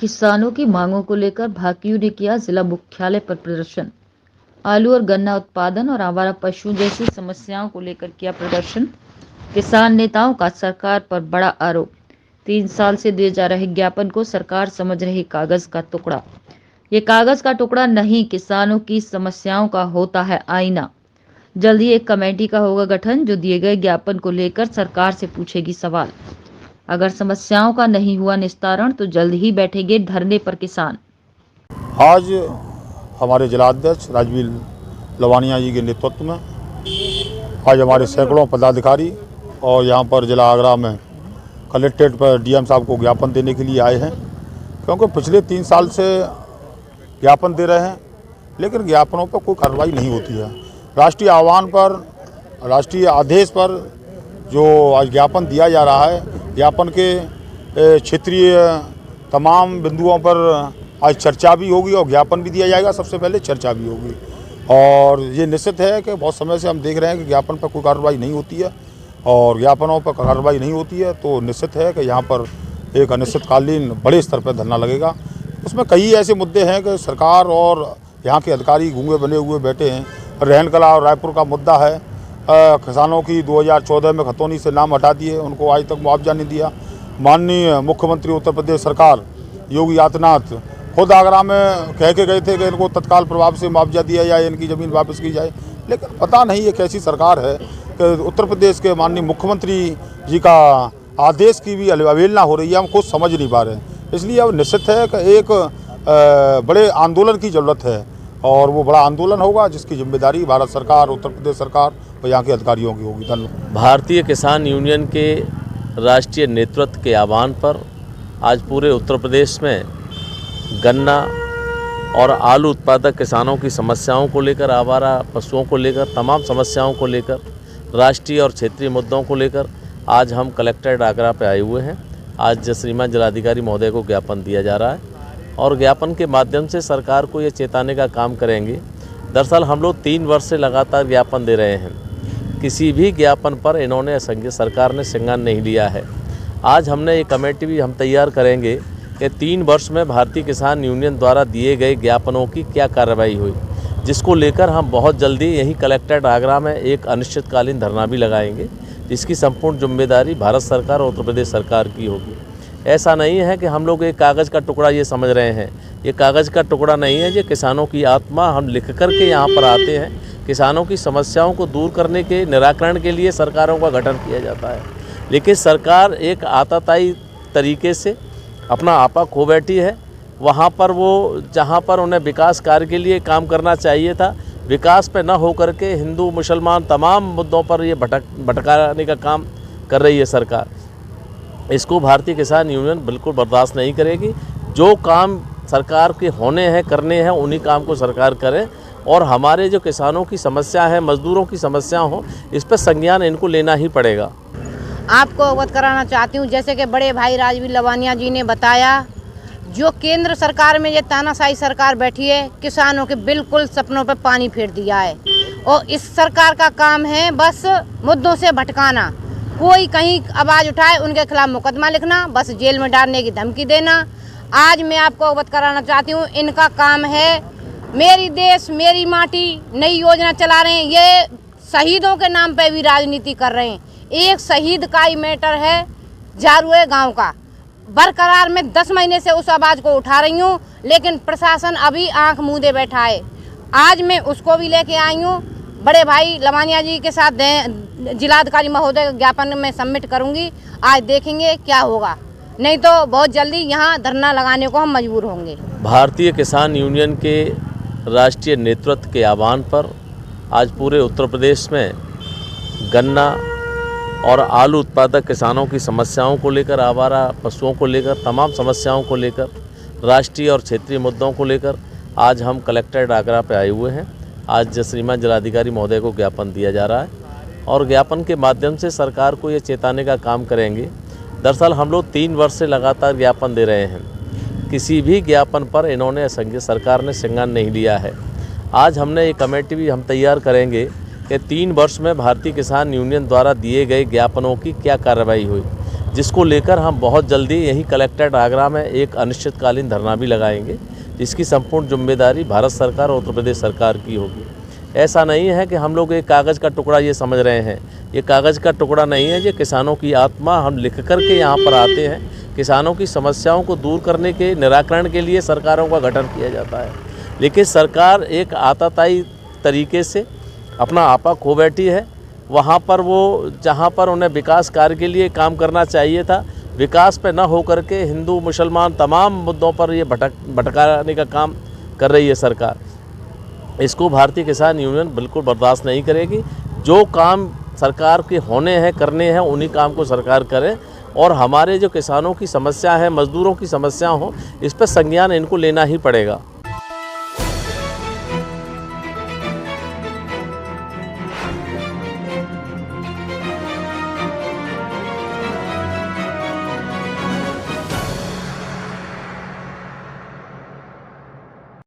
किसानों की मांगों को लेकर भाकियू ने किया जिला मुख्यालय पर प्रदर्शन। आलू और गन्ना उत्पादन और आवारा पशु जैसी समस्याओं को लेकर किया प्रदर्शन। किसान नेताओं का सरकार पर बड़ा आरोप। 3 साल से दिए जा रहे ज्ञापन को सरकार समझ रही कागज का टुकड़ा। ये कागज का टुकड़ा नहीं, किसानों की समस्याओं का होता है आईना। जल्द ही एक कमेटी का होगा गठन जो दिए गए ज्ञापन को लेकर सरकार से पूछेगी सवाल। अगर समस्याओं का नहीं हुआ निस्तारण तो जल्द ही बैठेंगे धरने पर किसान। आज हमारे जिलाध्यक्ष राजवीर लवानिया जी के नेतृत्व में आज हमारे सैकड़ों पदाधिकारी और यहाँ पर जिला आगरा में कलेक्ट्रेट पर डीएम साहब को ज्ञापन देने के लिए आए हैं, क्योंकि पिछले 3 साल से ज्ञापन दे रहे हैं लेकिन ज्ञापनों पर कोई कार्रवाई नहीं होती है। राष्ट्रीय आह्वान पर, राष्ट्रीय आदेश पर जो आज ज्ञापन दिया जा रहा है, ज्ञापन के क्षेत्रीय तमाम बिंदुओं पर आज चर्चा भी होगी और ज्ञापन भी दिया जाएगा। सबसे पहले चर्चा भी होगी और ये निश्चित है कि बहुत समय से हम देख रहे हैं कि ज्ञापन पर कोई कार्रवाई नहीं होती है और ज्ञापनों पर कार्रवाई नहीं होती है तो निश्चित है कि यहाँ पर एक अनिश्चितकालीन बड़े स्तर पर धरना लगेगा। उसमें कई ऐसे मुद्दे हैं कि सरकार और यहाँ के अधिकारी गूंगे बने हुए बैठे हैं। रहन कला और रायपुर का मुद्दा है। किसानों की 2014 में खतौनी से नाम हटा दिए, उनको आज तक मुआवजा नहीं दिया। माननीय मुख्यमंत्री उत्तर प्रदेश सरकार योगी आदित्यनाथ खुद आगरा में कह के गए थे कि इनको तत्काल प्रभाव से मुआवजा दिया जाए, इनकी ज़मीन वापस की जाए, लेकिन पता नहीं ये कैसी सरकार है कि उत्तर प्रदेश के माननीय मुख्यमंत्री जी का आदेश की भी अवहेलना हो रही है। हम खुद समझ नहीं पा रहे हैं। इसलिए अब निश्चित है कि एक बड़े आंदोलन की ज़रूरत है और वो बड़ा आंदोलन होगा जिसकी जिम्मेदारी भारत सरकार, उत्तर प्रदेश सरकार और यहाँ के अधिकारियों की होगी। धन्यवाद। भारतीय किसान यूनियन के राष्ट्रीय नेतृत्व के आह्वान पर आज पूरे उत्तर प्रदेश में गन्ना और आलू उत्पादक किसानों की समस्याओं को लेकर, आवारा पशुओं को लेकर, तमाम समस्याओं को लेकर, राष्ट्रीय और क्षेत्रीय मुद्दों को लेकर आज हम कलेक्ट्रेट आगरा पे आए हुए हैं। आज श्रीमान जिलाधिकारी महोदय को ज्ञापन दिया जा रहा है और ज्ञापन के माध्यम से सरकार को ये चेताने का काम करेंगे। दरअसल हम लोग 3 वर्ष से लगातार ज्ञापन दे रहे हैं, किसी भी ज्ञापन पर इन्होंने सरकार ने संज्ञान नहीं लिया है। आज हमने ये कमेटी भी हम तैयार करेंगे कि 3 वर्ष में भारतीय किसान यूनियन द्वारा दिए गए ज्ञापनों की क्या कार्रवाई हुई, जिसको लेकर हम बहुत जल्दी यहीं कलेक्ट्रेट आगरा में एक अनिश्चितकालीन धरना भी लगाएंगे, जिसकी संपूर्ण जिम्मेदारी भारत सरकार और उत्तर प्रदेश सरकार की होगी। ऐसा नहीं है कि हम लोग एक कागज़ का टुकड़ा ये समझ रहे हैं, ये कागज़ का टुकड़ा नहीं है, ये किसानों की आत्मा। हम लिख कर के यहाँ पर आते हैं, किसानों की समस्याओं को दूर करने के निराकरण के लिए सरकारों का गठन किया जाता है, लेकिन सरकार एक आताताई तरीके से अपना आपा खो बैठी है। वहाँ पर वो जहाँ पर उन्हें विकास कार्य के लिए काम करना चाहिए था, विकास पे न हो करके हिंदू मुसलमान तमाम मुद्दों पर ये भटकाने का काम कर रही है सरकार। इसको भारतीय किसान यूनियन बिल्कुल बर्दाश्त नहीं करेगी। जो काम सरकार के होने हैं, करने हैं, उन्हीं काम को सरकार करे और हमारे जो किसानों की समस्या है, मजदूरों की समस्या हो, इस पर संज्ञान इनको लेना ही पड़ेगा। आपको अवगत कराना चाहती हूँ, जैसे कि बड़े भाई राजवीर लवानिया जी ने बताया, जो केंद्र सरकार में ये तानाशाही सरकार बैठी है, किसानों के बिल्कुल सपनों पर पानी फेर दिया है और इस सरकार का काम है बस मुद्दों से भटकाना। कोई कहीं आवाज़ उठाए उनके खिलाफ मुकदमा लिखना, बस जेल में डालने की धमकी देना। आज मैं आपको अवगत कराना चाहती हूँ, इनका काम है मेरी देश मेरी माटी नई योजना चला रहे हैं। ये शहीदों के नाम पे भी राजनीति कर रहे हैं। एक शहीद का ही मैटर है जारुए गांव का, बरकरार मैं 10 महीने से उस आवाज़ को उठा रही हूँ, लेकिन प्रशासन अभी आंख मूंदे बैठा है। आज मैं उसको भी लेके आई हूँ, बड़े भाई लवानिया जी के साथ जिलाधिकारी महोदय ज्ञापन में सबमिट करूँगी। आज देखेंगे क्या होगा, नहीं तो बहुत जल्दी यहाँ धरना लगाने को हम मजबूर होंगे। भारतीय किसान यूनियन के राष्ट्रीय नेतृत्व के आह्वान पर आज पूरे उत्तर प्रदेश में गन्ना और आलू उत्पादक किसानों की समस्याओं को लेकर, आवारा पशुओं को लेकर, तमाम समस्याओं को लेकर, राष्ट्रीय और क्षेत्रीय मुद्दों को लेकर आज हम कलेक्ट्रेट आगरा पे आए हुए हैं। आज श्रीमान जिलाधिकारी महोदय को ज्ञापन दिया जा रहा है और ज्ञापन के माध्यम से सरकार को ये चेताने का काम करेंगे। दरअसल हम लोग 3 वर्ष से लगातार ज्ञापन दे रहे हैं, किसी भी ज्ञापन पर इन्होंने सरकार ने संज्ञान नहीं लिया है। आज हमने ये कमेटी भी हम तैयार करेंगे कि 3 वर्ष में भारतीय किसान यूनियन द्वारा दिए गए ज्ञापनों की क्या कार्रवाई हुई, जिसको लेकर हम बहुत जल्दी यहीं कलेक्ट्रेट आगरा में एक अनिश्चितकालीन धरना भी लगाएंगे, जिसकी संपूर्ण जिम्मेदारी भारत सरकार और उत्तर प्रदेश सरकार की होगी। ऐसा नहीं है कि हम लोग एक कागज़ का टुकड़ा ये समझ रहे हैं, ये कागज़ का टुकड़ा नहीं है, ये किसानों की आत्मा। हम लिख कर के यहाँ पर आते हैं, किसानों की समस्याओं को दूर करने के निराकरण के लिए सरकारों का गठन किया जाता है, लेकिन सरकार एक आताताई तरीके से अपना आपा खो बैठी है। वहाँ पर वो जहाँ पर उन्हें विकास कार्य के लिए काम करना चाहिए था, विकास पे न हो करके हिंदू मुसलमान तमाम मुद्दों पर ये भटकाने का काम कर रही है सरकार। इसको भारतीय किसान यूनियन बिल्कुल बर्दाश्त नहीं करेगी। जो काम सरकार के होने हैं, करने हैं, उन्हीं काम को सरकार करे और हमारे जो किसानों की समस्या है, मजदूरों की समस्या हो, इस पर संज्ञान इनको लेना ही पड़ेगा।